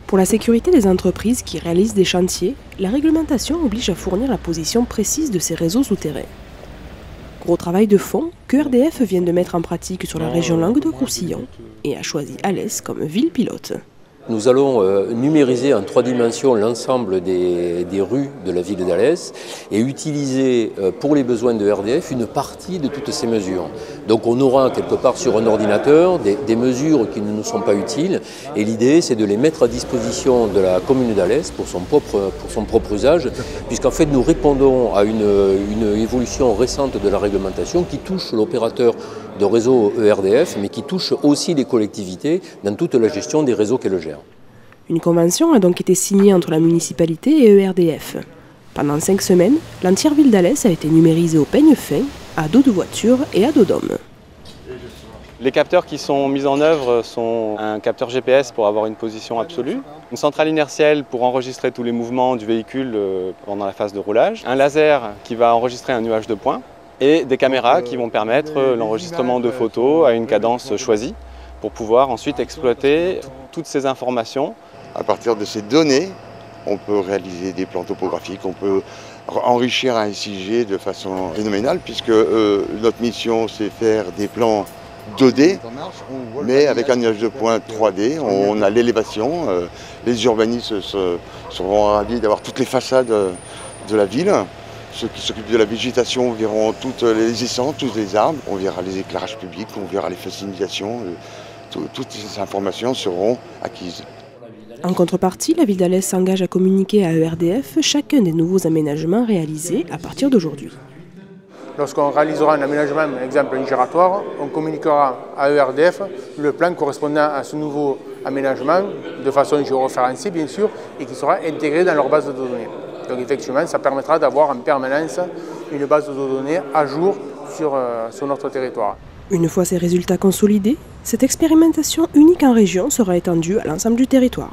Pour la sécurité des entreprises qui réalisent des chantiers, la réglementation oblige à fournir la position précise de ces réseaux souterrains. Gros travail de fond que RDF vient de mettre en pratique sur la région Languedoc-Roussillon et a choisi Alès comme ville pilote. Nous allons numériser en 3 dimensions l'ensemble des rues de la ville d'Alès et utiliser pour les besoins de RDF une partie de toutes ces mesures. Donc on aura quelque part sur un ordinateur des mesures qui ne nous sont pas utiles et l'idée c'est de les mettre à disposition de la commune d'Alès pour son propre usage, puisqu'en fait nous répondons à une évolution récente de la réglementation qui touche l'opérateur de réseau ERDF, mais qui touche aussi les collectivités dans toute la gestion des réseaux qu'elles gèrent. Une convention a donc été signée entre la municipalité et ERDF. Pendant 5 semaines, l'entière ville d'Alès a été numérisée au peigne fin, à dos de voiture et à dos d'homme. Les capteurs qui sont mis en œuvre sont un capteur GPS pour avoir une position absolue, une centrale inertielle pour enregistrer tous les mouvements du véhicule pendant la phase de roulage, un laser qui va enregistrer un nuage de points, et des caméras qui vont permettre l'enregistrement de photos à une cadence choisie pour pouvoir ensuite exploiter toutes ces informations. À partir de ces données, on peut réaliser des plans topographiques, on peut enrichir un SIG de façon phénoménale puisque notre mission c'est faire des plans 2D mais avec un nuage de points 3D. On a l'élévation, les urbanistes seront ravis d'avoir toutes les façades de la ville. Ceux qui s'occupent de la végétation verront toutes les essences, tous les arbres. On verra les éclairages publics, on verra les fascinations. Toutes ces informations seront acquises. En contrepartie, la ville d'Alès s'engage à communiquer à ERDF chacun des nouveaux aménagements réalisés à partir d'aujourd'hui. Lorsqu'on réalisera un aménagement, par exemple un giratoire, on communiquera à ERDF le plan correspondant à ce nouveau aménagement, de façon géoréférencée bien sûr, et qui sera intégré dans leur base de données. Donc effectivement, ça permettra d'avoir en permanence une base de données à jour sur notre territoire. Une fois ces résultats consolidés, cette expérimentation unique en région sera étendue à l'ensemble du territoire.